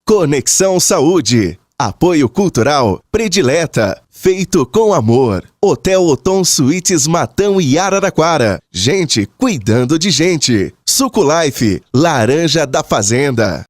Conexão Saúde. Apoio cultural Predileta. Feito com amor. Hotel Otom Suítes Matão e Araraquara. Gente cuidando de gente. Suco Life. Laranja da Fazenda.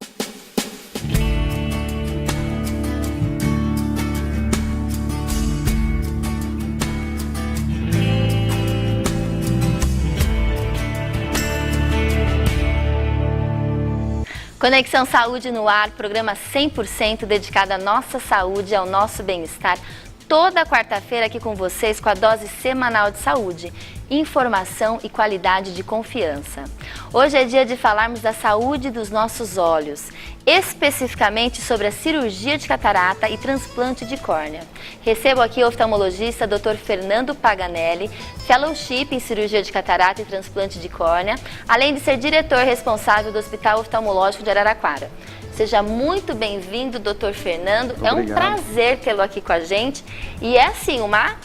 Conexão Saúde no ar, programa 100% dedicado à nossa saúde e ao nosso bem-estar. Toda quarta-feira aqui com vocês com a dose semanal de saúde, informação e qualidade de confiança. Hoje é dia de falarmos da saúde dos nossos olhos, especificamente sobre a cirurgia de catarata e transplante de córnea. Recebo aqui o oftalmologista Dr. Fernando Paganelli, fellowship em cirurgia de catarata e transplante de córnea, além de ser diretor responsável do Hospital Oftalmológico de Araraquara. Seja muito bem-vindo, Dr. Fernando. Muito é um obrigado. prazer tê-lo aqui com a gente e é assim, uma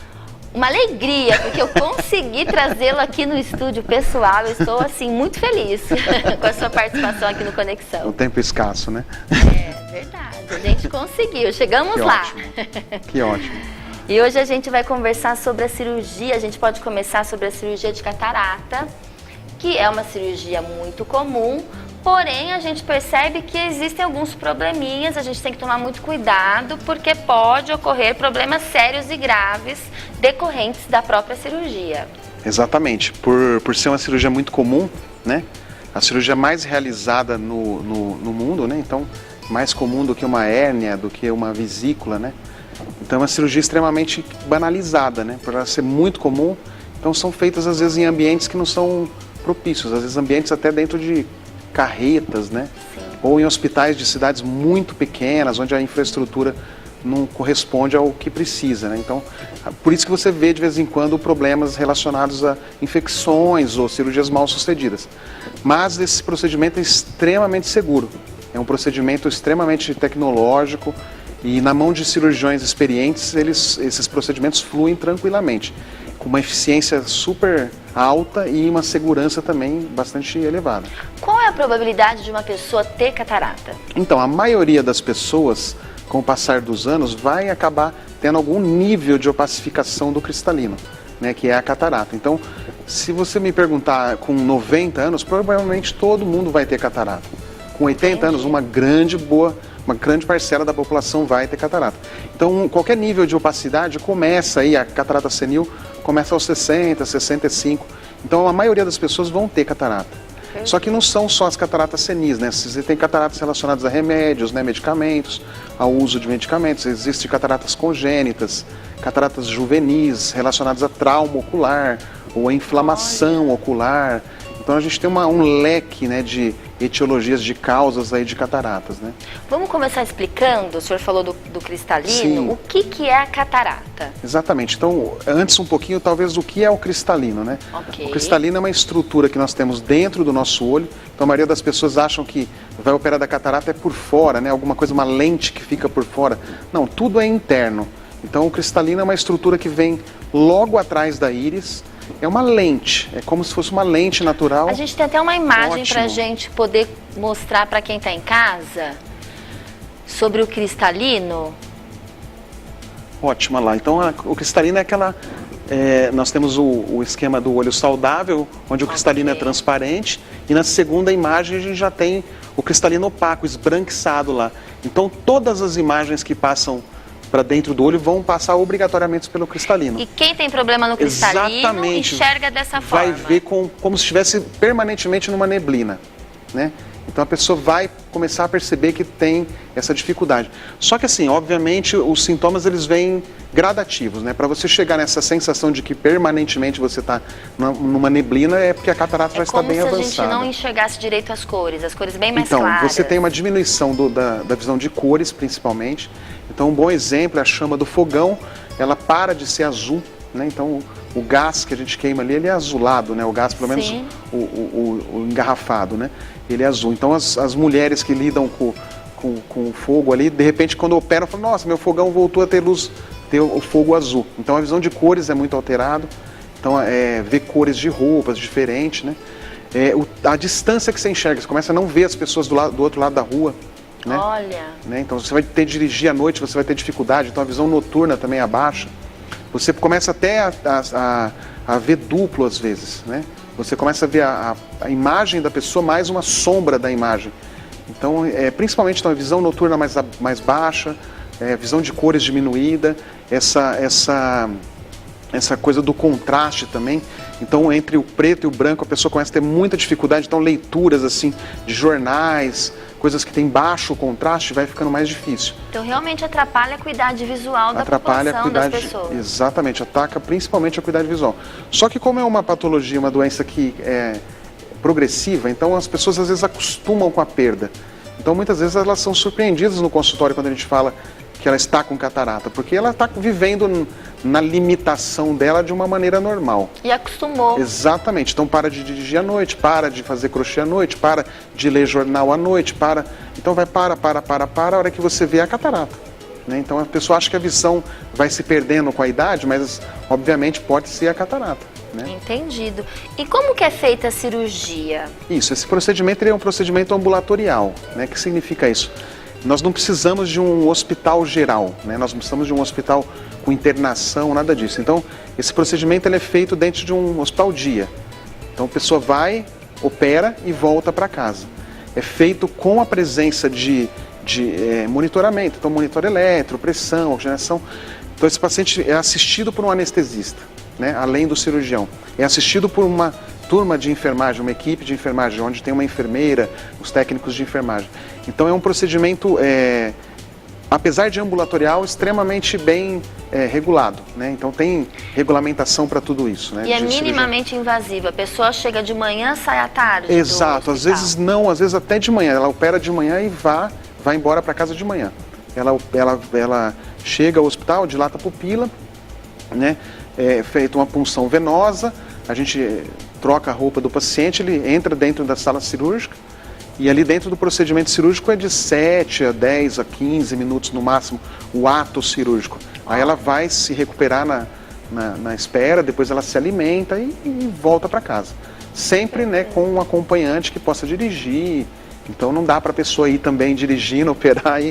alegria, porque eu consegui trazê-lo aqui no estúdio pessoal. Eu estou assim muito feliz com a sua participação aqui no Conexão. Um tempo escasso, né? É verdade, a gente conseguiu, chegamos Que lá. ótimo. Que ótimo. E hoje a gente vai conversar sobre a cirurgia, a gente pode começar sobre a cirurgia de catarata, que é uma cirurgia muito comum, porém a gente percebe que existem alguns probleminhas, a gente tem que tomar muito cuidado, porque pode ocorrer problemas sérios e graves decorrentes da própria cirurgia. Exatamente. Por ser uma cirurgia muito comum, né? A cirurgia mais realizada no mundo, né? Então, mais comum do que uma hérnia, do que uma vesícula, né? Então, é uma cirurgia extremamente banalizada, né? Por ela ser muito comum, então são feitas às vezes em ambientes que não são propícios, às vezes ambientes até dentro de carretas, né? Sim. Ou em hospitais de cidades muito pequenas, onde a infraestrutura não corresponde ao que precisa, né? Então, por isso que você vê de vez em quando problemas relacionados a infecções ou cirurgias mal sucedidas. Mas esse procedimento é extremamente seguro. É um procedimento extremamente tecnológico e na mão de cirurgiões experientes, esses procedimentos fluem tranquilamente, com uma eficiência super alta e uma segurança também bastante elevada. Qual é a probabilidade de uma pessoa ter catarata? Então, a maioria das pessoas, com o passar dos anos, vai acabar tendo algum nível de opacificação do cristalino, né, que é a catarata. Então, se você me perguntar com 90 anos, provavelmente todo mundo vai ter catarata. Com 80 anos, uma grande parcela da população vai ter catarata. Então, qualquer nível de opacidade começa aí, a catarata senil começa aos 60, 65. Então, a maioria das pessoas vão ter catarata. Só que não são só as cataratas senis, né? Você tem cataratas relacionadas a remédios, né? Medicamentos, ao uso de medicamentos. Existem cataratas congênitas, cataratas juvenis relacionadas a trauma ocular ou a inflamação ocular. Então a gente tem um leque, né, de etiologias, de causas aí de cataratas, né? Vamos começar explicando, o senhor falou do cristalino, Sim. o que é a catarata? Exatamente. Então, antes um pouquinho, talvez, o que é o cristalino, né? Ok. O cristalino é uma estrutura que nós temos dentro do nosso olho. Então, a maioria das pessoas acham que vai operar da catarata é por fora, né? Alguma coisa, uma lente que fica por fora. Não, tudo é interno. Então, o cristalino é uma estrutura que vem logo atrás da íris. É uma lente, é como se fosse uma lente natural. A gente tem até uma imagem Ótimo. para a gente poder mostrar para quem está em casa sobre o cristalino. Ótima lá. Então, o cristalino é aquela... nós temos o esquema do olho saudável, onde o cristalino é transparente. E na segunda imagem a gente já tem o cristalino opaco, esbranquiçado lá. Então, todas as imagens que passam para dentro do olho vão passar obrigatoriamente pelo cristalino. E quem tem problema no cristalino Exatamente. enxerga dessa forma. Vai ver como se estivesse permanentemente numa neblina, né? Então a pessoa vai começar a perceber que tem essa dificuldade. Só que assim, obviamente, os sintomas eles vêm gradativos, né? Para você chegar nessa sensação de que permanentemente você está numa neblina, é porque a catarata já está bem avançada. É como se a gente não enxergasse direito as cores bem mais então, claras. Então, você tem uma diminuição da visão de cores, principalmente. Então, um bom exemplo é a chama do fogão, ela para de ser azul, né? Então, o gás que a gente queima ali, ele é azulado, né? O gás, pelo menos o engarrafado, né? Ele é azul. Então, as mulheres que lidam com o fogo ali, de repente, quando operam, falam, nossa, meu fogão voltou a ter luz, ter o fogo azul. Então, a visão de cores é muito alterada. Então, ver cores de roupas diferentes, né? A distância que você enxerga, você começa a não ver as pessoas do outro lado da rua, né? Olha. Né? Então você vai ter que dirigir à noite, você vai ter dificuldade, então a visão noturna também abaixa. Você começa até a ver duplo às vezes, né? Você começa a ver a imagem da pessoa mais uma sombra da imagem. Então, principalmente então, a visão noturna mais baixa, visão de cores diminuída, essa coisa do contraste também. Então, entre o preto e o branco, a pessoa começa a ter muita dificuldade. Então, leituras assim de jornais, coisas que têm baixo contraste, vai ficando mais difícil. Então, realmente atrapalha a acuidade visual da população, das pessoas. Exatamente, ataca principalmente a acuidade visual. Só que como é uma patologia, uma doença que é progressiva, então as pessoas às vezes acostumam com a perda. Então, muitas vezes elas são surpreendidas no consultório quando a gente fala que ela está com catarata, porque ela está vivendo na limitação dela de uma maneira normal. E acostumou. Exatamente. Então para de dirigir à noite, para de fazer crochê à noite, para de ler jornal à noite, para. Então vai a hora que você vê a catarata. Né? Então a pessoa acha que a visão vai se perdendo com a idade, mas obviamente pode ser a catarata. Né? Entendido. E como que é feita a cirurgia? Isso, esse procedimento é um procedimento ambulatorial. Né? O que significa isso? Nós não precisamos de um hospital geral, né? Nós não precisamos de um hospital com internação, nada disso. Então, esse procedimento ele é feito dentro de um hospital dia. Então, a pessoa vai, opera e volta para casa. É feito com a presença de monitoramento, então monitor eletro, pressão, oxigenação. Então, esse paciente é assistido por um anestesista, né? Além do cirurgião. É assistido por uma turma de enfermagem, uma equipe de enfermagem, onde tem uma enfermeira, os técnicos de enfermagem. Então é um procedimento, apesar de ambulatorial, extremamente bem regulado, né? Então tem regulamentação para tudo isso. Né? E é minimamente invasivo, a pessoa chega de manhã, sai à tarde. Exato, às vezes não, às vezes até de manhã, ela opera de manhã e vai embora para casa de manhã. Ela chega ao hospital, dilata a pupila, né? É feita uma punção venosa, a gente troca a roupa do paciente, ele entra dentro da sala cirúrgica e ali dentro do procedimento cirúrgico é de 7 a 10 a 15 minutos no máximo o ato cirúrgico. Aí ela vai se recuperar na espera, depois ela se alimenta e volta para casa. Sempre, né, com um acompanhante que possa dirigir. Então não dá para a pessoa ir também dirigindo, operar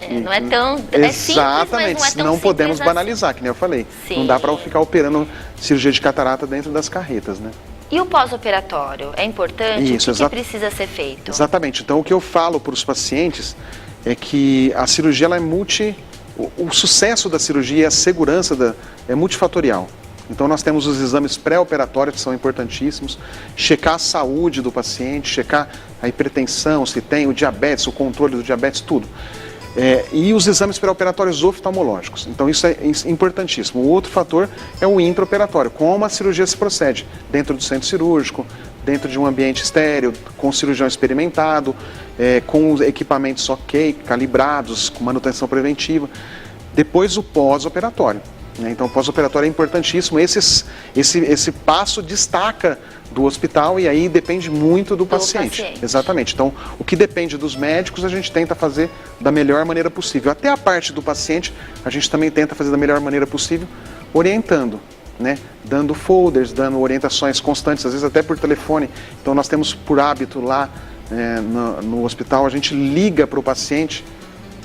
não é tão exatamente, simples, mas não é tão podemos assim. Banalizar, que nem eu falei. Sim. Não dá para ficar operando cirurgia de catarata dentro das carretas, né? E o pós-operatório? É importante? Isso, o que precisa ser feito? Exatamente. Então o que eu falo para os pacientes é que a cirurgia ela é o sucesso da cirurgia e a segurança é multifatorial. Então nós temos os exames pré-operatórios que são importantíssimos, checar a saúde do paciente, checar a hipertensão, se tem o diabetes, o controle do diabetes, tudo. E os exames pré-operatórios oftalmológicos. Então isso é importantíssimo. O outro fator é o intraoperatório, como a cirurgia se procede dentro do centro cirúrgico, dentro de um ambiente estéreo, com o cirurgião experimentado, com os equipamentos ok, calibrados, com manutenção preventiva. Depois o pós-operatório. Então o pós-operatório é importantíssimo, esse passo destaca do hospital e aí depende muito do paciente. Exatamente, então o que depende dos médicos a gente tenta fazer da melhor maneira possível. Até a parte do paciente a gente também tenta fazer da melhor maneira possível, orientando, né? Dando folders, dando orientações constantes, às vezes até por telefone. Então nós temos por hábito lá no hospital, a gente liga para o paciente,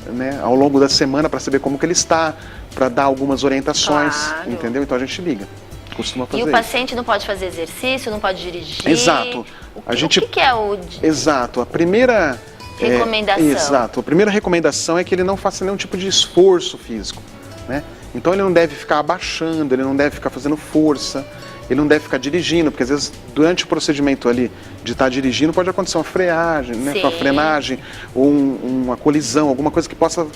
né, ao longo da semana para saber como que ele está, para dar algumas orientações, claro. Entendeu? Então a gente liga, costuma fazer. E o paciente não pode fazer exercício, não pode dirigir? Exato. O que é o... Exato. A primeira recomendação. Exato. A primeira recomendação é que ele não faça nenhum tipo de esforço físico, né? Então ele não deve ficar abaixando, ele não deve ficar fazendo força, ele não deve ficar dirigindo, porque às vezes durante o procedimento ali de estar dirigindo pode acontecer uma freagem, né, uma frenagem ou uma colisão, alguma coisa que possa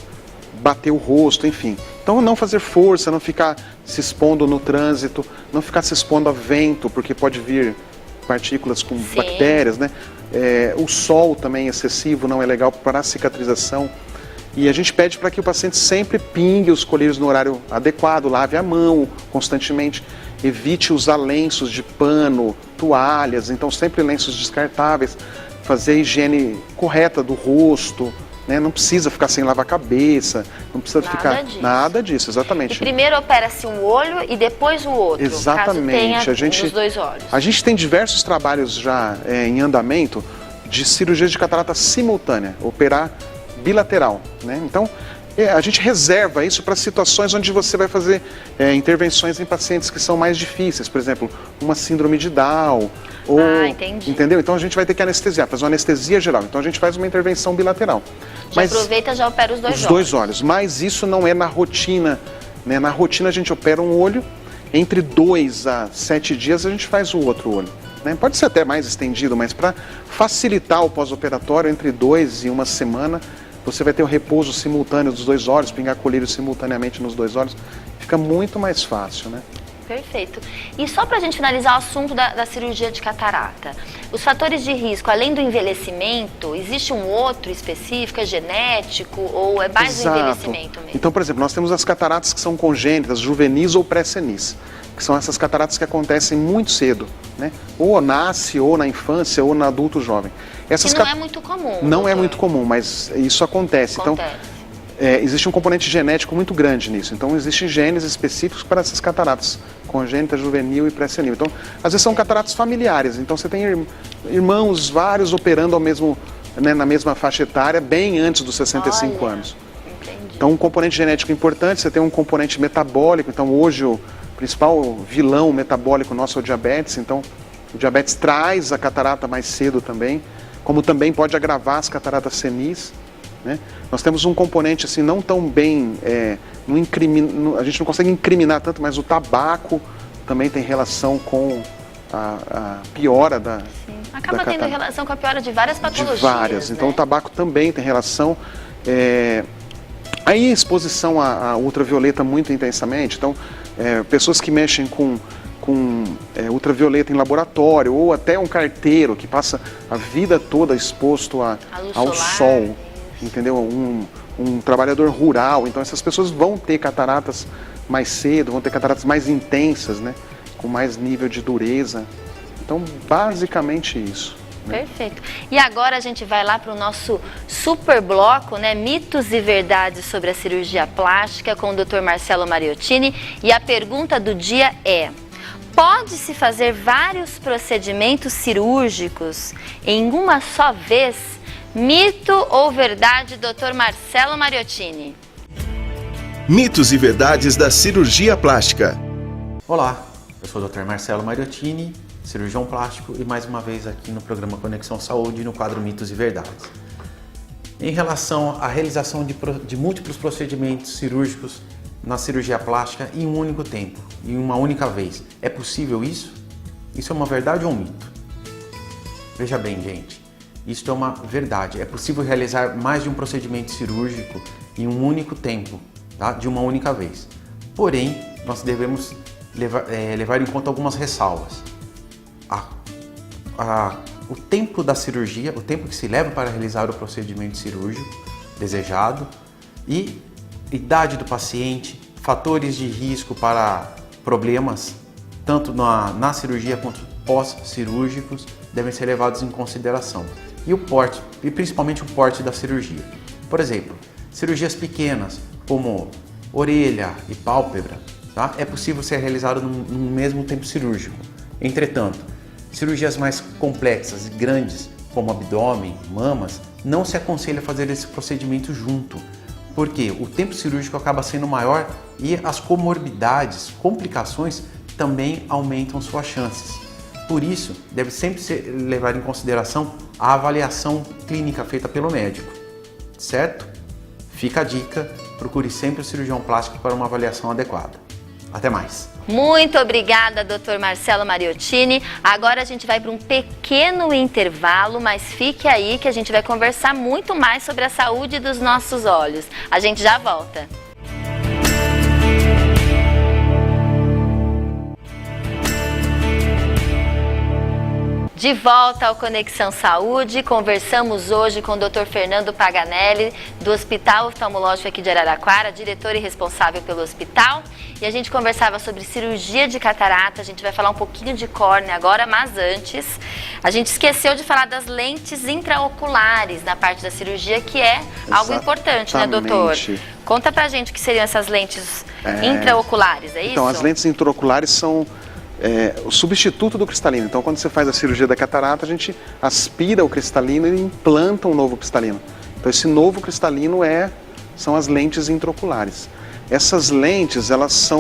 bater o rosto, enfim. Então não fazer força, não ficar se expondo no trânsito, não ficar se expondo a vento, porque pode vir partículas com bactérias, né? O sol também excessivo não é legal para a cicatrização. E a gente pede para que o paciente sempre pingue os colírios no horário adequado, lave a mão constantemente, evite usar lenços de pano, toalhas, então sempre lenços descartáveis, fazer a higiene correta do rosto, né? Não precisa ficar sem lavar a cabeça, não precisa nada disso, exatamente. E primeiro opera-se um olho e depois o outro, exatamente. Caso tenha os dois olhos. A gente tem diversos trabalhos já em andamento de cirurgia de catarata simultânea, operar bilateral, né? Então, a gente reserva isso para situações onde você vai fazer intervenções em pacientes que são mais difíceis, por exemplo, uma síndrome de Down, ou, entendi. Entendeu? Então a gente vai ter que anestesiar, fazer uma anestesia geral. Então a gente faz uma intervenção bilateral. Já aproveita e já opera os dois olhos. Os dois olhos, mas isso não é na rotina, né? Na rotina a gente opera um olho, entre 2 a 7 dias a gente faz o outro olho, né? Pode ser até mais estendido, mas para facilitar o pós-operatório, entre 2 e 1 semana, você vai ter o repouso simultâneo dos dois olhos, pingar colírio simultaneamente nos dois olhos, fica muito mais fácil, né? Perfeito. E só para a gente finalizar o assunto da cirurgia de catarata, os fatores de risco, além do envelhecimento, existe um outro específico, é genético ou é mais o envelhecimento mesmo? Então, por exemplo, nós temos as cataratas que são congênitas, juvenis ou pré-senis, que são essas cataratas que acontecem muito cedo, né? Ou nasce, ou na infância, ou no adulto jovem. Que não é muito comum. Não é muito comum, mas isso acontece. Então, existe um componente genético muito grande nisso. Então, existem genes específicos para essas cataratas, congênita, juvenil e pré-senil. Então, às vezes são cataratas familiares. Então, você tem irmãos vários operando ao mesmo, né, na mesma faixa etária, bem antes dos 65 anos. Entendi. Então, um componente genético importante, você tem um componente metabólico. Então, hoje, o principal vilão metabólico nosso é o diabetes. Então, o diabetes traz a catarata mais cedo também, como também pode agravar as cataratas senis, né? Nós temos um componente assim não tão bem, a gente não consegue incriminar tanto, mas o tabaco também tem relação com a piora da... Sim. Acaba tendo relação com a piora de várias patologias. De várias, né? Então o tabaco também tem relação. Aí a exposição à ultravioleta muito intensamente, então pessoas que mexem com ultravioleta em laboratório, ou até um carteiro que passa a vida toda exposto ao sol, entendeu? Um trabalhador rural, então essas pessoas vão ter cataratas mais cedo, vão ter cataratas mais intensas, né? Com mais nível de dureza. Então, basicamente isso. Perfeito. E agora a gente vai lá para o nosso super bloco, né? Mitos e verdades sobre a cirurgia plástica com o Dr. Marcelo Mariottini. E a pergunta do dia é: pode-se fazer vários procedimentos cirúrgicos em uma só vez? Mito ou verdade, Dr. Marcelo Mariottini? Mitos e verdades da cirurgia plástica. Olá, eu sou o Dr. Marcelo Mariottini, cirurgião plástico, e mais uma vez aqui no programa Conexão Saúde, no quadro Mitos e Verdades. Em relação à realização de múltiplos procedimentos cirúrgicos na cirurgia plástica em um único tempo, em uma única vez, é possível isso? Isso é uma verdade ou um mito? Veja bem, gente, isso é uma verdade. É possível realizar mais de um procedimento cirúrgico em um único tempo, tá? De uma única vez. Porém, nós devemos levar em conta algumas ressalvas. O tempo da cirurgia, o tempo que se leva para realizar o procedimento cirúrgico desejado, e idade do paciente, fatores de risco para problemas, tanto na cirurgia quanto pós-cirúrgicos, devem ser levados em consideração. E o porte, e principalmente o porte da cirurgia. Por exemplo, cirurgias pequenas, como orelha e pálpebra, tá? É possível ser realizado no mesmo tempo cirúrgico. Entretanto, cirurgias mais complexas e grandes, como abdômen, mamas, não se aconselha fazer esse procedimento junto, porque o tempo cirúrgico acaba sendo maior e as comorbidades, complicações, também aumentam suas chances. Por isso, deve sempre levar em consideração a avaliação clínica feita pelo médico, certo? Fica a dica, procure sempre o cirurgião plástico para uma avaliação adequada. Até mais! Muito obrigada, Dr. Marcelo Mariottini. Agora a gente vai para um pequeno intervalo, mas fique aí que a gente vai conversar muito mais sobre a saúde dos nossos olhos. A gente já volta. De volta ao Conexão Saúde, conversamos hoje com o Dr. Fernando Paganelli, do Hospital Oftalmológico aqui de Araraquara, diretor e responsável pelo hospital. E a gente conversava sobre cirurgia de catarata, a gente vai falar um pouquinho de córnea agora, mas antes, a gente esqueceu de falar das lentes intraoculares na parte da cirurgia, que é algo importante, né, doutor? Conta pra gente o que seriam essas lentes intraoculares, é isso? Então, as lentes intraoculares são o substituto do cristalino. Então, quando você faz a cirurgia da catarata, a gente aspira o cristalino e implanta um novo cristalino. Então esse novo cristalino são as lentes intraoculares. Essas lentes, elas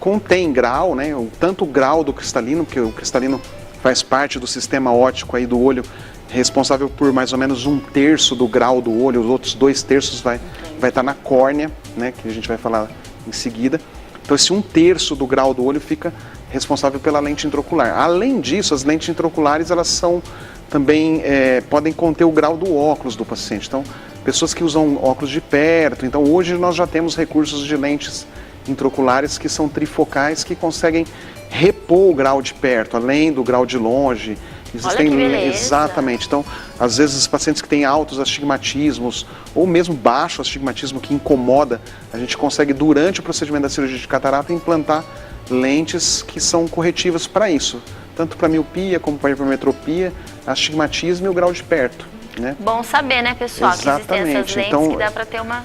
contêm grau, né? Tanto o grau do cristalino, porque o cristalino faz parte do sistema óptico aí do olho, responsável por mais ou menos 1/3 do grau do olho, os outros 2/3 vai estar na córnea, né? Que a gente vai falar em seguida. Então esse 1/3 do grau do olho fica responsável pela lente intraocular. Além disso, as lentes intraoculares, elas são também, podem conter o grau do óculos do paciente. Então, pessoas que usam óculos de perto, então hoje nós já temos recursos de lentes intraoculares que são trifocais, que conseguem repor o grau de perto, além do grau de longe. Olha que beleza. Exatamente. Então, às vezes, os pacientes que têm altos astigmatismos ou mesmo baixo astigmatismo que incomoda, a gente consegue, durante o procedimento da cirurgia de catarata, implantar lentes que são corretivas para isso, tanto para miopia como para hipermetropia, astigmatismo e o grau de perto, né? Bom saber, né, pessoal? Exatamente. Que existem essas lentes, então, que dá para ter uma...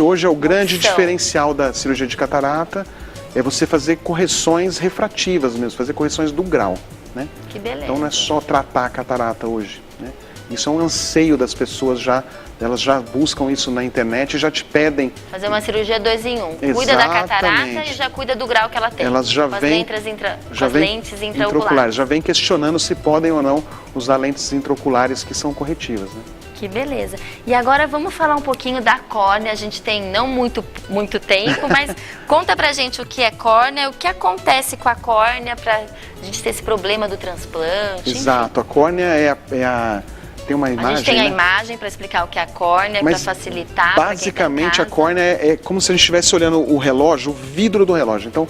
Hoje é o grande opção. Diferencial da cirurgia de catarata, é você fazer correções refrativas mesmo, fazer correções do grau, né? Que beleza. Então não é só tratar a catarata hoje, né? Isso é um anseio das pessoas, elas já buscam isso na internet e já te pedem. Fazer uma cirurgia 2 em 1. Exatamente. Cuida da catarata e já cuida do grau que ela tem. Elas já vêm lentes intraoculares. Já vem questionando se podem ou não usar lentes intraoculares que são corretivas, né? Que beleza. E agora vamos falar um pouquinho da córnea. A gente tem não muito tempo, mas conta pra gente o que é córnea, o que acontece com a córnea pra gente ter esse problema do transplante. Exato. A córnea tem uma imagem. A gente tem a né? imagem para explicar o que é a córnea, para facilitar. Basicamente, a córnea é como se a gente estivesse olhando o relógio, o vidro do relógio. Então,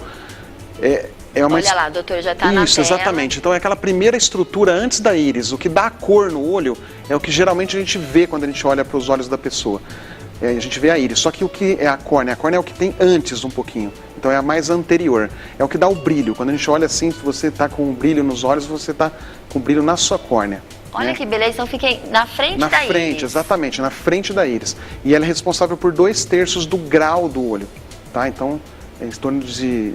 Olha lá, doutor, já está na tela. Isso, exatamente. Então é aquela primeira estrutura antes da íris. O que dá a cor no olho é o que geralmente a gente vê quando a gente olha para os olhos da pessoa. A gente vê a íris. Só que o que é a córnea? A córnea é o que tem antes um pouquinho. Então é a mais anterior. É o que dá o brilho. Quando a gente olha assim, se você está com um brilho nos olhos, você está com brilho na sua córnea. Olha que beleza, então fiquem na frente da íris. Na frente, exatamente, na frente da íris. E ela é responsável por 2/3 do grau do olho, tá? Então, é em torno de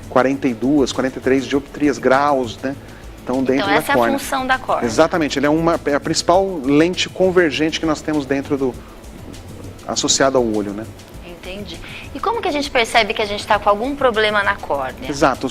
42, 43 dioptrias, graus, né? Então, dentro da córnea. Então, essa é a função da córnea. Exatamente, ele é a principal lente convergente que nós temos dentro associada ao olho, né? Entendi. E como que a gente percebe que a gente está com algum problema na córnea? Exato.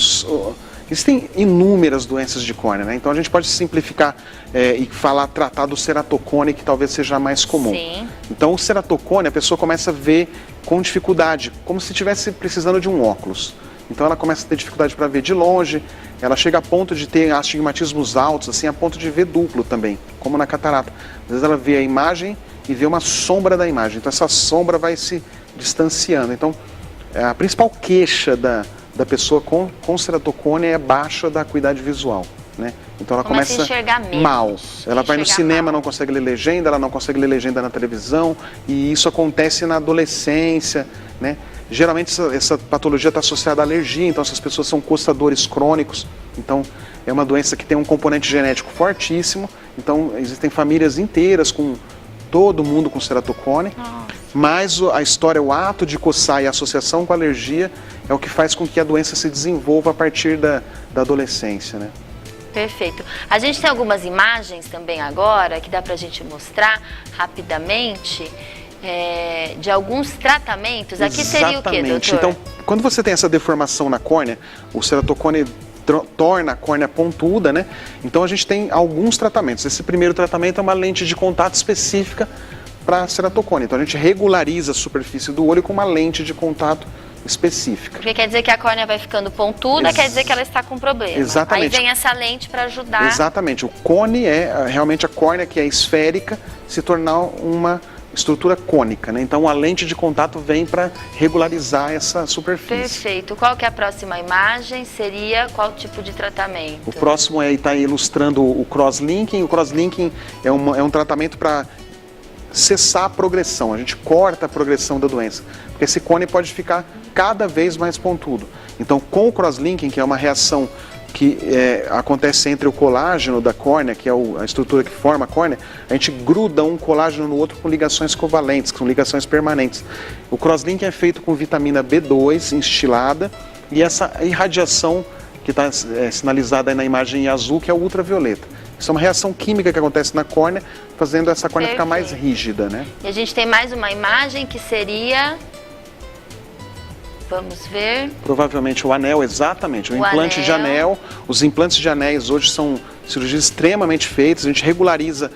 Existem inúmeras doenças de córnea, né? Então a gente pode simplificar e tratar do ceratocone, que talvez seja a mais comum. Sim. Então o ceratocone, a pessoa começa a ver com dificuldade, como se estivesse precisando de um óculos. Então ela começa a ter dificuldade para ver de longe, ela chega a ponto de ter astigmatismos altos, assim, a ponto de ver duplo também, como na catarata. Às vezes ela vê a imagem e vê uma sombra da imagem, então essa sombra vai se distanciando. Então a principal queixa da pessoa com ceratocone é a baixa da acuidade visual, né? Então ela começa a enxergar menos, mal. Ela vai no cinema, mal. Não consegue ler legenda, ela não consegue ler legenda na televisão, e isso acontece na adolescência, né? Geralmente essa patologia está associada à alergia, então essas pessoas são coçadores crônicos, então é uma doença que tem um componente genético fortíssimo, então existem famílias inteiras com todo mundo com ceratocone, mas a história, o ato de coçar e a associação com a alergia é o que faz com que a doença se desenvolva a partir da adolescência, né? Perfeito. A gente tem algumas imagens também agora que dá pra gente mostrar rapidamente de alguns tratamentos. Aqui seria o quê, doutor? Então, quando você tem essa deformação na córnea, o ceratocone torna a córnea pontuda, né? Então a gente tem alguns tratamentos. Esse primeiro tratamento é uma lente de contato específica para ceratocone. Então a gente regulariza a superfície do olho com uma lente de contato específica. Porque quer dizer que a córnea vai ficando pontuda, quer dizer que ela está com problema. Exatamente. Aí vem essa lente para ajudar. Exatamente. O cone é realmente a córnea que é esférica se tornar uma estrutura cônica, né? Então a lente de contato vem para regularizar essa superfície. Perfeito. Qual que é a próxima imagem? Seria qual tipo de tratamento? O próximo está ilustrando o crosslinking. O crosslinking é um tratamento para cessar a progressão. A gente corta a progressão da doença, porque esse cone pode ficar cada vez mais pontudo. Então, com o crosslinking, que é uma reação que acontece entre o colágeno da córnea, que é a estrutura que forma a córnea, a gente gruda um colágeno no outro com ligações covalentes, que são ligações permanentes. O crosslinking é feito com vitamina B2 instilada e essa irradiação que está sinalizada aí na imagem em azul, que é o ultravioleta. Isso é uma reação química que acontece na córnea, fazendo essa córnea ficar mais Perfeito. rígida, né? E a gente tem mais uma imagem que seria... Vamos ver. Provavelmente o anel, exatamente. O implante de anel. anel. Os implantes de anéis hoje são cirurgias extremamente feitas. A gente regulariza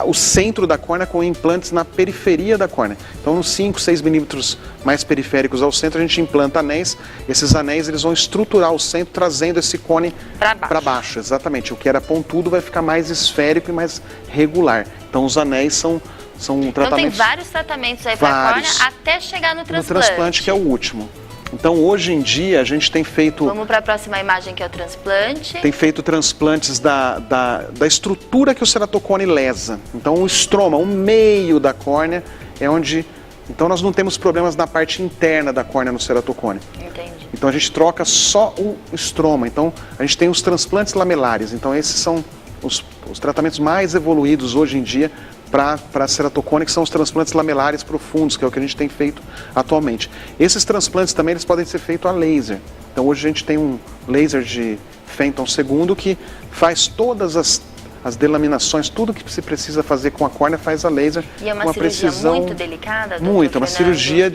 o centro da córnea com implantes na periferia da córnea. Então, nos 5, 6 milímetros mais periféricos ao centro, a gente implanta anéis. Esses anéis eles vão estruturar o centro, trazendo esse cone para baixo. Exatamente. O que era pontudo vai ficar mais esférico e mais regular. Então, os anéis são tratamentos... Então, tem vários tratamentos aí para a córnea até chegar no transplante. No transplante, que é o último. Então, hoje em dia, a gente tem feito... Vamos para a próxima imagem, que é o transplante. Tem feito transplantes da estrutura que o ceratocone lesa. Então, o estroma, o meio da córnea, é onde... Então, nós não temos problemas na parte interna da córnea no ceratocone. Entendi. Então, a gente troca só o estroma. Então, a gente tem os transplantes lamelares. Então, esses são os tratamentos mais evoluídos hoje em dia para ceratocone, que são os transplantes lamelares profundos, que é o que a gente tem feito atualmente. Esses transplantes também eles podem ser feitos a laser. Então hoje a gente tem um laser de Fenton II que faz todas as delaminações, tudo que se precisa fazer com a córnea faz a laser. E é uma com cirurgia precisão muito delicada, doutor Muito, é uma Fernando? cirurgia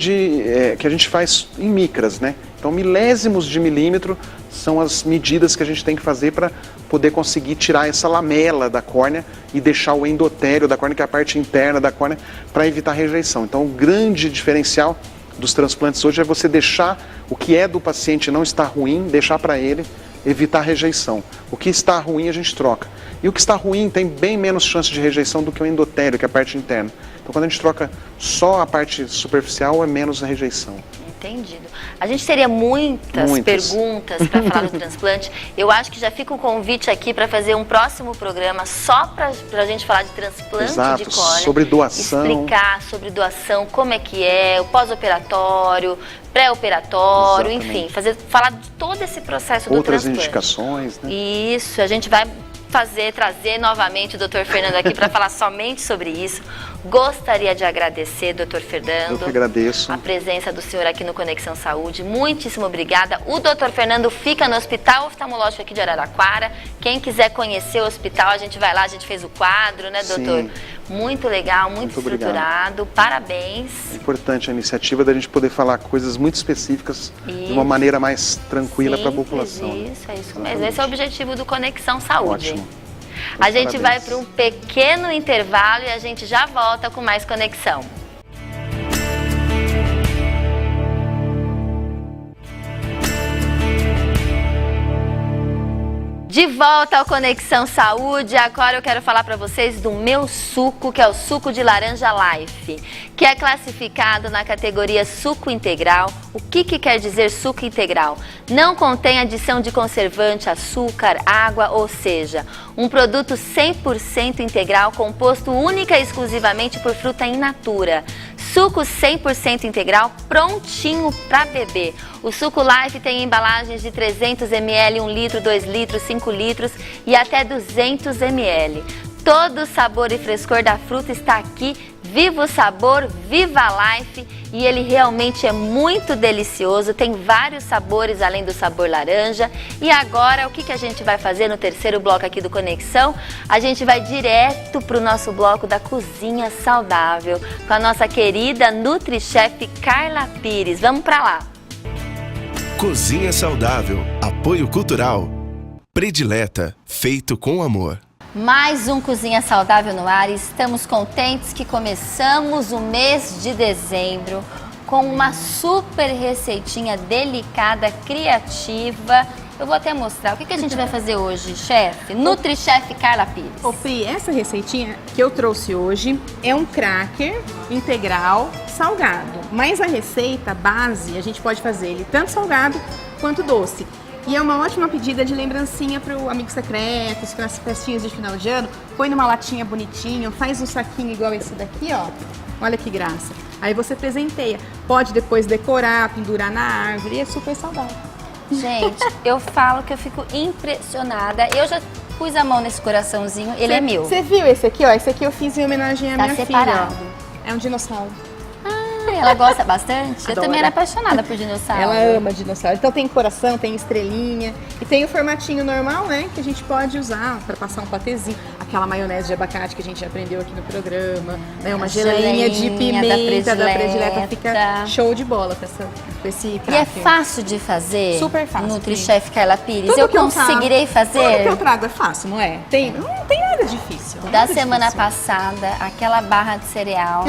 que a gente faz em micras, né? Então milésimos de milímetro são as medidas que a gente tem que fazer para poder conseguir tirar essa lamela da córnea e deixar o endotélio da córnea, que é a parte interna da córnea, para evitar rejeição. Então o grande diferencial dos transplantes hoje é você deixar o que é do paciente não está ruim, deixar para ele, evitar rejeição. O que está ruim a gente troca. E o que está ruim tem bem menos chance de rejeição do que o endotélio, que é a parte interna. Então quando a gente troca só a parte superficial, é menos a rejeição. Entendido. A gente teria muitas perguntas para falar do transplante. Eu acho que já fica o convite aqui para fazer um próximo programa só para a gente falar de transplante de córnea. Sobre doação. Explicar sobre doação, como é que é, o pós-operatório, pré-operatório, enfim, falar de todo esse processo do Outras transplante. indicações, né? Isso, a gente vai trazer novamente o Dr. Fernando aqui para falar somente sobre isso. Gostaria de agradecer, Dr. Fernando. Eu que agradeço. A presença do senhor aqui no Conexão Saúde. Muitíssimo obrigada. O Dr. Fernando fica no Hospital Oftalmológico aqui de Araraquara. Quem quiser conhecer o hospital, a gente vai lá, a gente fez o quadro, né, doutor? Sim. Muito legal, muito estruturado. Obrigado. Parabéns. É importante a iniciativa da gente poder falar coisas muito específicas de uma maneira mais tranquila para a população. Isso, é isso mesmo. Esse é o objetivo do Conexão Saúde. Ótimo. A gente Parabéns. vai para um pequeno intervalo e a gente já volta com mais Conexão. De volta ao Conexão Saúde, agora eu quero falar para vocês do meu suco, que é o suco de laranja Life, que é classificado na categoria suco integral. O que quer dizer suco integral? Não contém adição de conservante, açúcar, água, ou seja, um produto 100% integral composto única e exclusivamente por fruta in natura. Suco 100% integral, prontinho para beber. O Suco Life tem embalagens de 300 ml, 1 litro, 2 litros, 5 litros e até 200 ml. Todo o sabor e frescor da fruta está aqui. Viva o sabor, viva a Life! E ele realmente é muito delicioso, tem vários sabores além do sabor laranja. E agora, o que a gente vai fazer no terceiro bloco aqui do Conexão? A gente vai direto para o nosso bloco da Cozinha Saudável, com a nossa querida NutriChef Carla Pires. Vamos para lá! Cozinha Saudável, apoio cultural. Predileta, feito com amor. Mais um Cozinha Saudável no ar e estamos contentes que começamos o mês de dezembro com uma super receitinha delicada, criativa. Eu vou até mostrar. O que a gente vai fazer hoje, chefe? NutriChef Carla Pires. Ô Pri, essa receitinha que eu trouxe hoje é um cracker integral salgado. Mas a receita base, a gente pode fazer ele tanto salgado quanto doce. E é uma ótima pedida de lembrancinha para o amigo secreto, se nas festinhas de final de ano, põe numa latinha bonitinho, faz um saquinho igual esse daqui, ó. Olha que graça. Aí você presenteia. Pode depois decorar, pendurar na árvore e é super saudável. Gente, eu falo que eu fico impressionada. Eu já pus a mão nesse coraçãozinho, ele é meu. Você viu esse aqui, ó? Esse aqui eu fiz em homenagem à minha separado. filha, ó. É um dinossauro. Ela gosta bastante? Eu Adora. também era apaixonada por dinossauro. Ela ama dinossauro. Então tem coração, tem estrelinha e tem o formatinho normal, né? Que a gente pode usar para passar um patezinho. Aquela maionese de abacate que a gente aprendeu aqui no programa, né? Uma A geleinha de pimenta da predileta. predileta. Fica show de bola com esse E é cracker. fácil de fazer? Super fácil, NutriChef Carla Pires. Tudo Eu que eu conseguirei trago- Tudo que fazer? eu trago é fácil, não é? Não tem nada difícil. Da nada semana difícil. passada, aquela barra de cereal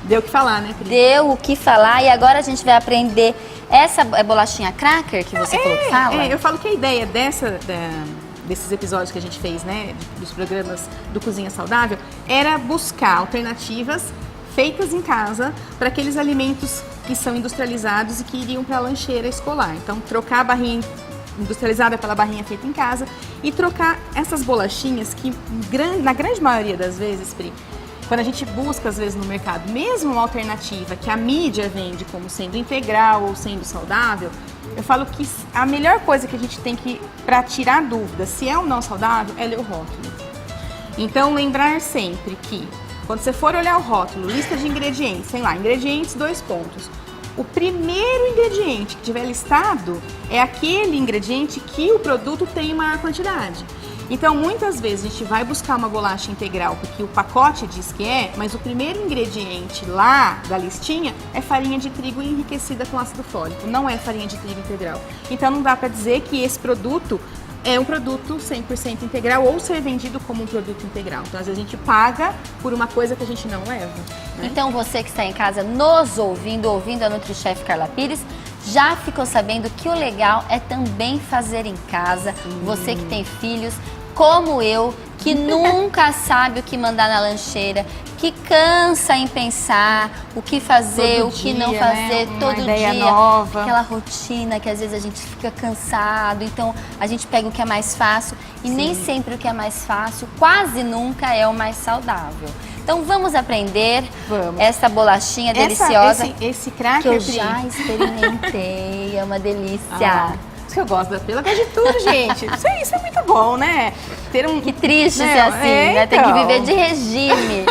Deu o que falar, né, Pri? deu o que falar e agora a gente vai aprender essa bolachinha cracker que você falou que fala? Eu falo que a ideia desses episódios que a gente fez, né, dos programas do Cozinha Saudável, era buscar alternativas feitas em casa para aqueles alimentos que são industrializados e que iriam para a lancheira escolar. Então, trocar a barrinha industrializada pela barrinha feita em casa e trocar essas bolachinhas que, na grande maioria das vezes, Pri, quando a gente busca, às vezes, no mercado, mesmo uma alternativa que a mídia vende como sendo integral ou sendo saudável, eu falo que a melhor coisa que a gente tem que, para tirar dúvida se é ou não saudável, é ler o rótulo. Então, lembrar sempre que, quando você for olhar o rótulo, lista de ingredientes, sei lá, ingredientes 2 pontos. O primeiro ingrediente que tiver listado é aquele ingrediente que o produto tem maior quantidade. Então, muitas vezes a gente vai buscar uma bolacha integral porque o pacote diz que é, mas o primeiro ingrediente lá da listinha é farinha de trigo enriquecida com ácido fólico, não é farinha de trigo integral. Então, não dá para dizer que esse produto é um produto 100% integral ou ser vendido como um produto integral. Então, às vezes a gente paga por uma coisa que a gente não leva. Né? Então você que está em casa nos ouvindo a NutriChef Carla Pires, já ficou sabendo que o legal é também fazer em casa. Você que tem filhos, como eu, que nunca sabe o que mandar na lancheira, que cansa em pensar o que fazer, Todo o que dia, não fazer, né? Uma todo ideia dia. nova. Aquela rotina que às vezes a gente fica cansado, então a gente pega o que é mais fácil e nem sempre o que é mais fácil, quase nunca é o mais saudável. Então vamos aprender essa bolachinha deliciosa Esse cracker, que eu Pri, já experimentei, é uma delícia. Isso que eu gosto da Pela, gosto de tudo, gente. Isso é muito bom, né? Ter um... Que triste Não, ser assim, né? Tem que então. viver de regime.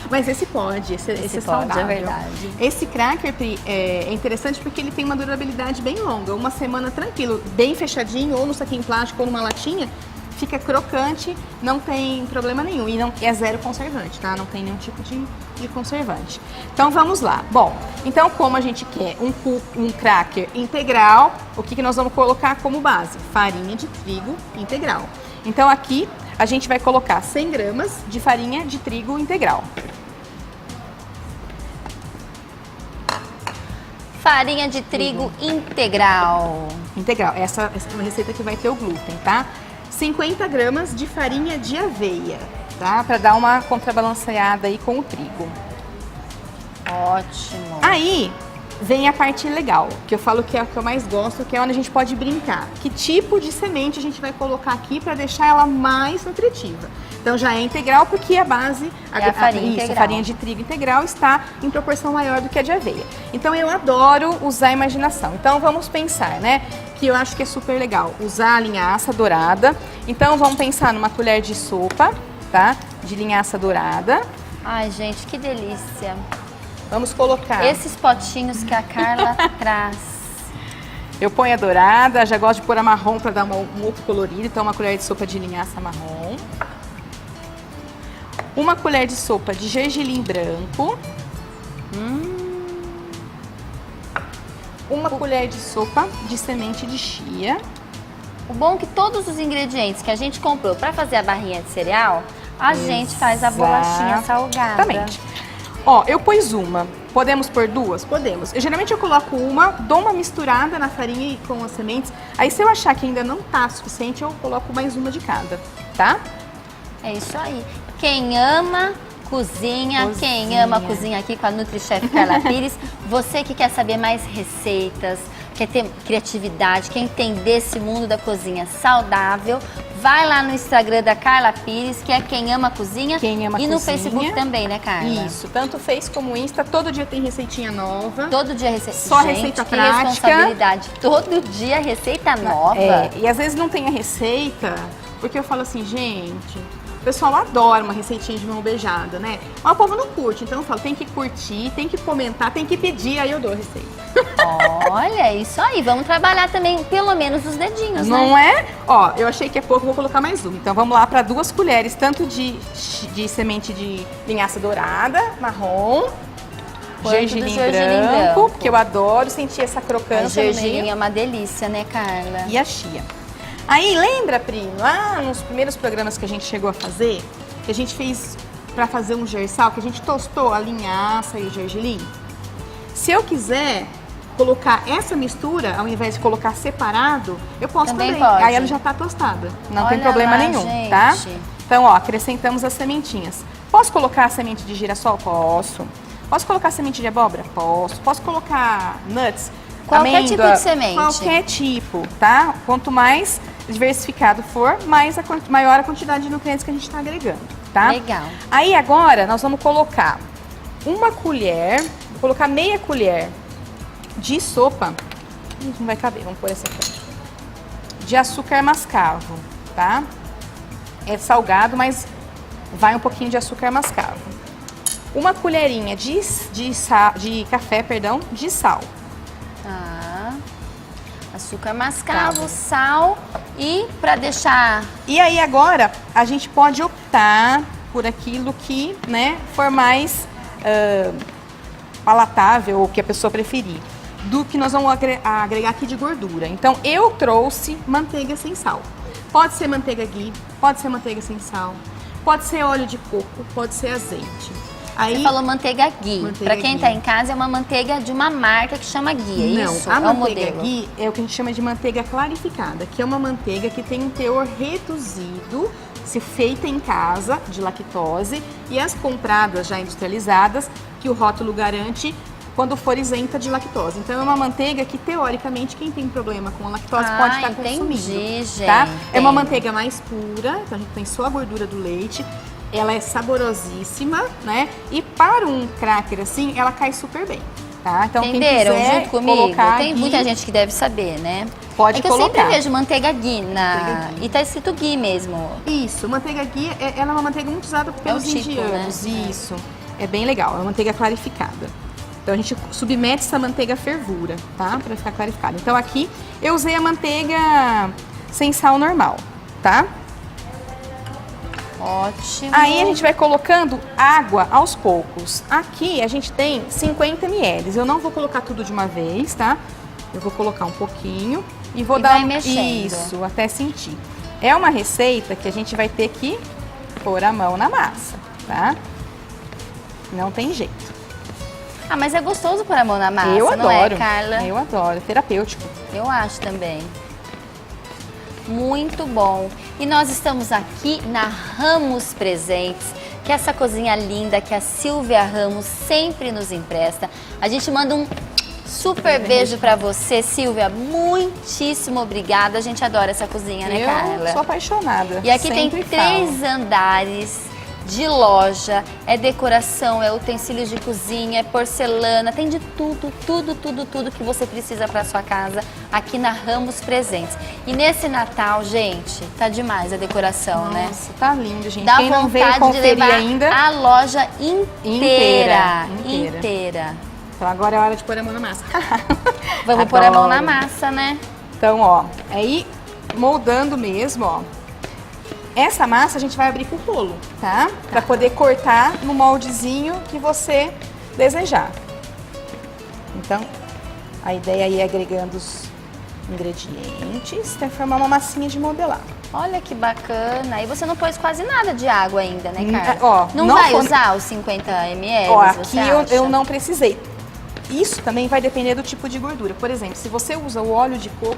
Mas esse pode, esse é pode, saudável. é verdade. Esse cracker, Pri, é interessante porque ele tem uma durabilidade bem longa. Uma semana tranquilo, bem fechadinho, ou no saquinho plástico, ou numa latinha, fica crocante, não tem problema nenhum. E é zero conservante, tá? Não tem nenhum tipo de conservante. Então vamos lá. Bom, então como a gente quer um cracker integral, o que nós vamos colocar como base? Farinha de trigo integral. Então aqui a gente vai colocar 100 gramas de farinha de trigo integral. Farinha de trigo integral. Integral. Essa é uma receita que vai ter o glúten, tá? 50 gramas de farinha de aveia, tá? Para dar uma contrabalanceada aí com o trigo. Ótimo. Aí vem a parte legal, que eu falo que é o que eu mais gosto, que é onde a gente pode brincar. Que tipo de semente a gente vai colocar aqui para deixar ela mais nutritiva? Então já é integral porque a base, a farinha integral. A farinha de trigo integral está em proporção maior do que a de aveia. Então eu adoro usar a imaginação. Então vamos pensar, né? Que eu acho que é super legal usar a linhaça dourada. Então vamos pensar numa colher de sopa, tá? De linhaça dourada. Ai, gente, que delícia. Vamos colocar. Esses potinhos que a Carla traz. Eu ponho a dourada, já gosto de pôr a marrom para dar um outro colorido. Então uma colher de sopa de linhaça marrom. Uma colher de sopa de gergelim branco. Uma colher de sopa de semente de chia. O bom é que todos os ingredientes que a gente comprou para fazer a barrinha de cereal, a gente faz a bolachinha salgada. Exatamente. Ó, eu pus uma. Podemos pôr duas? Podemos. Geralmente eu coloco uma, dou uma misturada na farinha e com as sementes. Aí se eu achar que ainda não tá suficiente, eu coloco mais uma de cada, tá? É isso aí. Quem ama cozinha, quem ama cozinha aqui com a NutriChef Carla Pires, você que quer saber mais receitas, quer ter criatividade, quer entender esse mundo da cozinha saudável, vai lá no Instagram da Carla Pires, que é Quem Ama Cozinha, Quem Ama e no Cozinha. Facebook também, né, Carla? Isso, tanto Face como Insta, todo dia tem receitinha nova. Todo dia receita. Só Gente, receita que prática. responsabilidade. Todo dia receita nova. E às vezes não tem a receita, porque eu falo assim, gente, pessoal adora uma receitinha de mão beijada, né? Mas o povo não curte, então eu falo, tem que curtir, tem que comentar, tem que pedir, aí eu dou a receita. Olha, isso aí. Vamos trabalhar também, pelo menos, os dedinhos, né? Não é? Ó, eu achei que é pouco, vou colocar mais uma. Então vamos lá para 2 colheres, tanto de semente de linhaça dourada, marrom, gergelim branco, que eu adoro sentir essa O crocância no gergelim meio. é uma delícia, né, Carla? E a chia. Aí, lembra, Pri, lá nos primeiros programas que a gente chegou a fazer, que a gente fez para fazer um gersal, que a gente tostou a linhaça e o gergelim? Se eu quiser colocar essa mistura, ao invés de colocar separado, eu posso Também também. pode. Aí ela já tá tostada. Não tem Olha problema lá, nenhum, gente. tá? Então, ó, acrescentamos as sementinhas. Posso colocar a semente de girassol? Posso. Posso colocar semente de abóbora? Posso. Posso colocar nuts? Qualquer amêndoa? tipo de semente. Qualquer tipo, tá? Quanto mais diversificado for, maior a quantidade de nutrientes que a gente está agregando, tá? Legal. Aí agora nós vamos colocar uma colher, vou colocar meia colher de sopa, não vai caber, vamos pôr essa aqui, de açúcar mascavo, tá? É salgado, mas vai um pouquinho de açúcar mascavo. Uma colherinha de café, perdão, de sal. Tá. Açúcar mascavo, sal e para deixar... E aí agora a gente pode optar por aquilo que, né, for mais palatável ou que a pessoa preferir, do que nós vamos agregar aqui de gordura. Então eu trouxe manteiga sem sal. Pode ser manteiga ghee, pode ser manteiga sem sal, pode ser óleo de coco, pode ser azeite. Aí, Você falou manteiga ghee. Manteiga Para quem ghee. está em casa, é uma manteiga de uma marca que chama ghee, é não, isso? a É o manteiga modelo. ghee é o que a gente chama de manteiga clarificada, que é uma manteiga que tem um teor reduzido, se feita em casa, de lactose, e as compradas já industrializadas, que o rótulo garante quando for isenta de lactose. Então é uma manteiga que, teoricamente, quem tem problema com a lactose pode estar entendi, consumindo, gente. tá? É uma manteiga mais pura, então a gente tem só a gordura do leite, ela é saborosíssima, né? E para um cracker assim, ela cai super bem, tá? Então Entenderam? quem quiser Junto comigo? colocar Tem ghee, muita gente que deve saber, né? pode É que colocar. eu sempre vejo manteiga ghee Manteiga ghee. e tá escrito ghee mesmo. Isso, manteiga ghee, ela é uma manteiga muito usada pelos tipo, indianos. né? Isso, é bem legal, é uma manteiga clarificada. Então a gente submete essa manteiga à fervura, tá? Pra ficar clarificada. Então aqui eu usei a manteiga sem sal normal, tá? Ótimo. Aí a gente vai colocando água aos poucos. Aqui a gente tem 50 ml. Eu não vou colocar tudo de uma vez, tá? Eu vou colocar um pouquinho e vou E dar vai mexendo. isso até sentir. É uma receita que a gente vai ter que pôr a mão na massa, tá? Não tem jeito. Ah, mas é gostoso pôr a mão na massa, Eu não é, adoro. Carla? Eu adoro, terapêutico. Eu acho também. Muito bom. E nós estamos aqui na Ramos Presentes, que é essa cozinha linda que a Silvia Ramos sempre nos empresta. A gente manda um super beijo pra você, Silvia. Muitíssimo obrigada. A gente adora essa cozinha, né, Carla? Eu sou apaixonada. E aqui tem sempre 3 andares de loja, é decoração, é utensílios de cozinha, é porcelana, tem de tudo, tudo que você precisa para sua casa aqui na Ramos Presentes. E nesse Natal, gente, tá demais a decoração, né? Nossa, tá lindo, gente. Dá Quem não veio vontade de conferir levar ainda, a loja inteira. Inteira. então agora é hora de pôr a mão na massa. Vamos pôr a mão na Adoro. massa, né? Então, ó, aí moldando mesmo, ó. Essa massa a gente vai abrir com o rolo, tá? Pra poder cortar no moldezinho que você desejar. Então, a ideia aí é agregando os ingredientes até formar uma massinha de modelar. Olha que bacana. E você não pôs quase nada de água ainda, né, Carla? Ó, não não vai for- usar os 50 ml, Ó, você aqui acha? eu não precisei. Isso também vai depender do tipo de gordura. Por exemplo, se você usa o óleo de coco,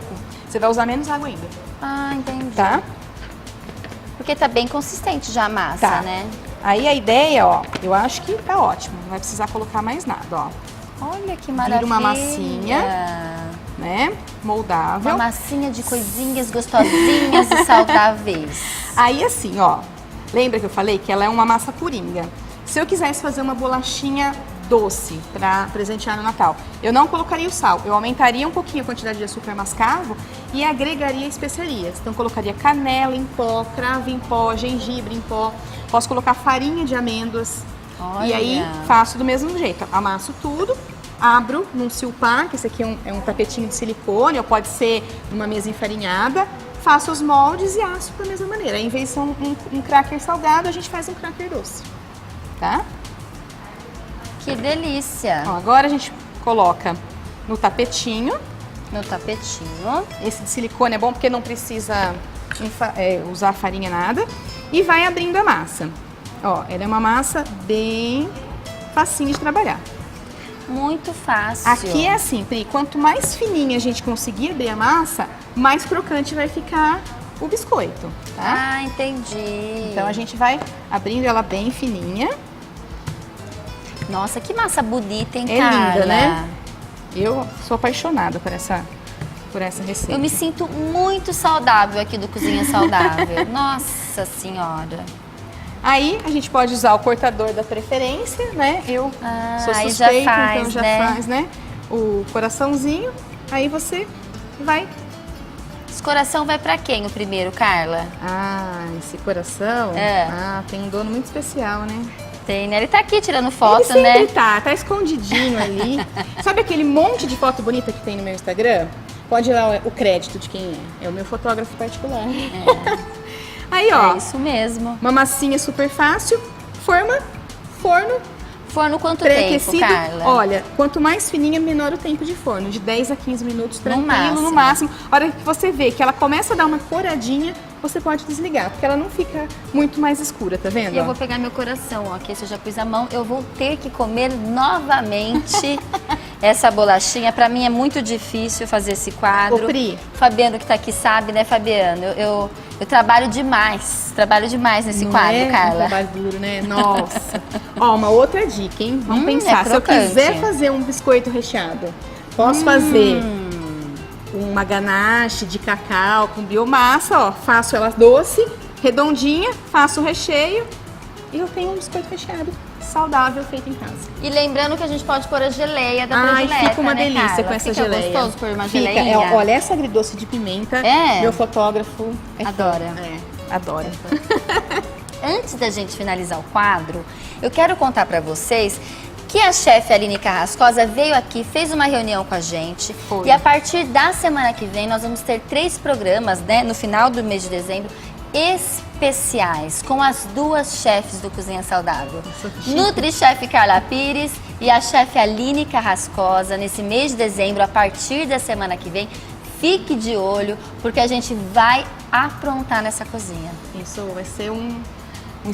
você vai usar menos água ainda, Ah, entendi. tá? Porque tá bem consistente já a massa, Tá. né? Aí a ideia, ó, eu acho que tá ótimo. Não vai precisar colocar mais nada, ó. Olha que maravilha. Vira uma massinha. Né? Moldável. Uma massinha de coisinhas gostosinhas e saudáveis. Aí assim, ó. Lembra que eu falei que ela é uma massa coringa? Se eu quisesse fazer uma bolachinha doce para presentear no Natal. Eu não colocaria o sal, eu aumentaria um pouquinho a quantidade de açúcar mascavo e agregaria especiarias. Então colocaria canela em pó, cravo em pó, gengibre em pó, posso colocar farinha de amêndoas. Olha. E aí faço do mesmo jeito, amasso tudo, abro num silpar, que esse aqui é um tapetinho de silicone, ou pode ser uma mesa enfarinhada, faço os moldes e asso da mesma maneira. Aí, em vez de ser um cracker salgado, a gente faz um cracker doce, tá? Que delícia! Ó, agora a gente coloca no tapetinho. No tapetinho. Esse de silicone é bom porque não precisa usar farinha nada. E vai abrindo a massa. Ó, ela é uma massa bem facinho de trabalhar. Muito fácil. Aqui é assim, Pri, quanto mais fininha a gente conseguir abrir a massa, mais crocante vai ficar o biscoito, tá? Ah, entendi. Então a gente vai abrindo ela bem fininha. Nossa, que massa bonita, hein, É Carla? linda, né? Eu sou apaixonada por essa receita. Eu me sinto muito saudável aqui do Cozinha Saudável. Nossa Senhora. Aí a gente pode usar o cortador da preferência, né? Eu sou aí suspeita, já faz, então já né? faz, né? O coraçãozinho. Aí você vai... Esse coração vai pra quem o primeiro, Carla? Ah, esse coração... É. Ah, tem um dono muito especial, né? Tem, né? Ele tá aqui tirando foto, Ele né? sempre tá escondidinho ali. Sabe aquele monte de foto bonita que tem no meu Instagram? Pode ir lá o crédito de quem é. É o meu fotógrafo particular. Aí, ó. É isso mesmo. Uma massinha super fácil. Forno. Forno quanto Pré-aquecido. tempo, Carla? Olha, quanto mais fininha, menor o tempo de forno. De 10 a 15 minutos, tranquilo, máximo. no máximo. A hora que você vê que ela começa a dar uma coradinha, você pode desligar, porque ela não fica muito mais escura, tá vendo? E eu ó? vou pegar meu coração, ó, que esse eu já pus a mão. Eu vou ter que comer novamente essa bolachinha. Pra mim é muito difícil fazer esse quadro. Ô, Pri. Fabiano que tá aqui sabe, né, Fabiano? Eu trabalho demais nesse Não quadro, é Carla. um trabalho duro, né? Nossa. Ó, uma outra dica, hein? Vamos pensar. Se eu crocante. quiser fazer um biscoito recheado, posso fazer uma ganache de cacau com biomassa, ó. Faço ela doce, redondinha, faço o recheio e eu tenho um biscoito recheado saudável feito em casa. E lembrando que a gente pode pôr a geleia da Ai, predileta, fica uma né, delícia Carla? com essa Fica geleia. gostoso pôr uma Fica, geleinha? olha, essa agridoce de pimenta, É? meu fotógrafo Adora. Adora. Antes da gente finalizar o quadro, eu quero contar pra vocês que a chefe Aline Carrascosa veio aqui, fez uma reunião com a gente. Foi. E a partir da semana que vem nós vamos ter 3 programas, né, no final do mês de dezembro, especiais com as 2 chefes do Cozinha Saudável. Nutri-chefe Carla Pires e a chefe Aline Carrascosa nesse mês de dezembro, a partir da semana que vem. Fique de olho, porque a gente vai aprontar nessa cozinha. Isso vai ser um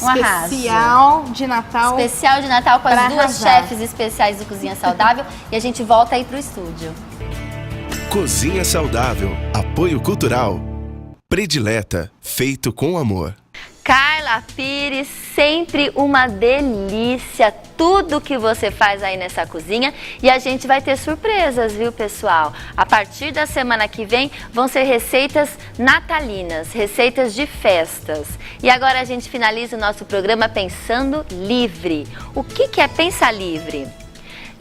arraso. especial de Natal. Especial de Natal com as Pra 2 arrasar. chefes especiais do Cozinha Saudável e a gente volta aí pro estúdio. Cozinha Saudável. Apoio Cultural. Predileta. Feito com amor. Carla Pires, sempre uma delícia tudo que você faz aí nessa cozinha e a gente vai ter surpresas, viu, pessoal? A partir da semana que vem vão ser receitas natalinas, receitas de festas. E agora a gente finaliza o nosso programa Pensando Livre. O que é Pensar Livre?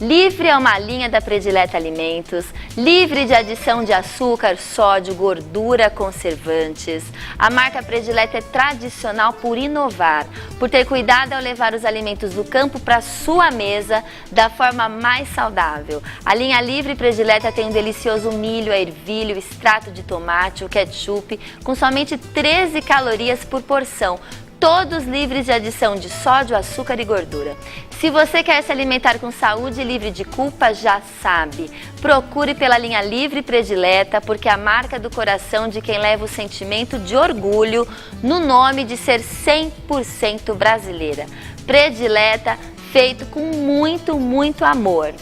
Livre é uma linha da Predileta Alimentos, livre de adição de açúcar, sódio, gordura, conservantes. A marca Predileta é tradicional por inovar, por ter cuidado ao levar os alimentos do campo para sua mesa da forma mais saudável. A linha Livre Predileta tem um delicioso milho, a ervilha, o extrato de tomate, o ketchup, com somente 13 calorias por porção. Todos livres de adição de sódio, açúcar e gordura. Se você quer se alimentar com saúde e livre de culpa, já sabe. Procure pela linha Livre Predileta, porque é a marca do coração de quem leva o sentimento de orgulho no nome de ser 100% brasileira. Predileta, feito com muito, muito amor.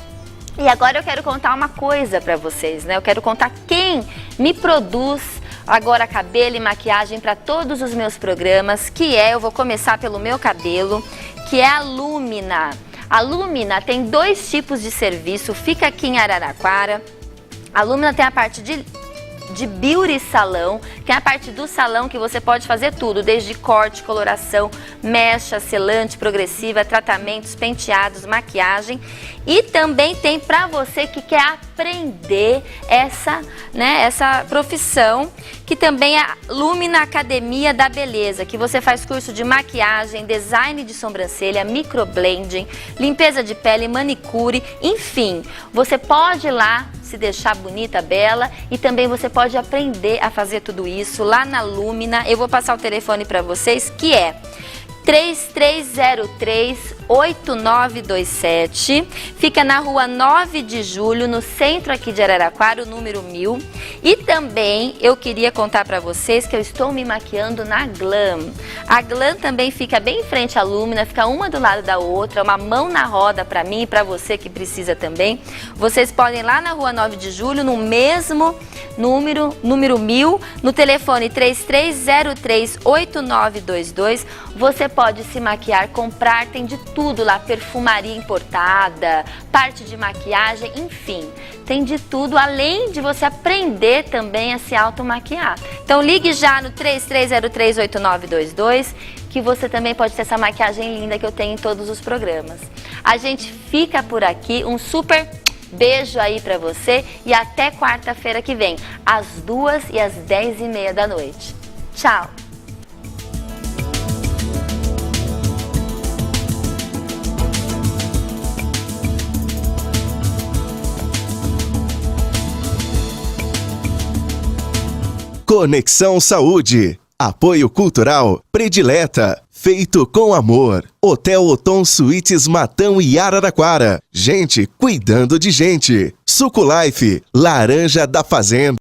E agora eu quero contar uma coisa para vocês, né? Eu quero contar quem me produz agora cabelo e maquiagem para todos os meus programas, eu vou começar pelo meu cabelo, que é a Lumina. A Lumina tem 2 tipos de serviço, fica aqui em Araraquara. A Lumina tem a parte de de Beauty Salão, que é a parte do salão que você pode fazer tudo, desde corte, coloração, mecha, selante, progressiva, tratamentos, penteados, maquiagem. E também tem para você que quer aprender essa profissão, que também é a Lumina Academia da Beleza, que você faz curso de maquiagem, design de sobrancelha, microblending, limpeza de pele, manicure, enfim. Você pode ir lá se deixar bonita, bela, e também você pode aprender a fazer tudo isso lá na Lumina. Eu vou passar o telefone para vocês, que é 3303-8927, fica na rua 9 de julho, no centro aqui de Araraquara, o número 1000. E também eu queria contar para vocês que eu estou me maquiando na Glam. A Glam também fica bem em frente à Lumina, fica uma do lado da outra, uma mão na roda para mim e para você que precisa também. Vocês podem ir lá na rua 9 de julho, no mesmo número 1000, no telefone 3303-8922, você pode se maquiar, comprar, tem de tudo lá, perfumaria importada, parte de maquiagem, enfim, tem de tudo, além de você aprender também a se automaquiar. Então ligue já no 3303-8922, que você também pode ter essa maquiagem linda que eu tenho em todos os programas. A gente fica por aqui, um super beijo aí pra você e até quarta-feira que vem, às 2 e às 10h30 da noite. Tchau! Conexão Saúde. Apoio Cultural Predileta. Feito com amor. Hotel Otom Suítes Matão e Araraquara. Gente cuidando de gente. Suco Life. Laranja da Fazenda.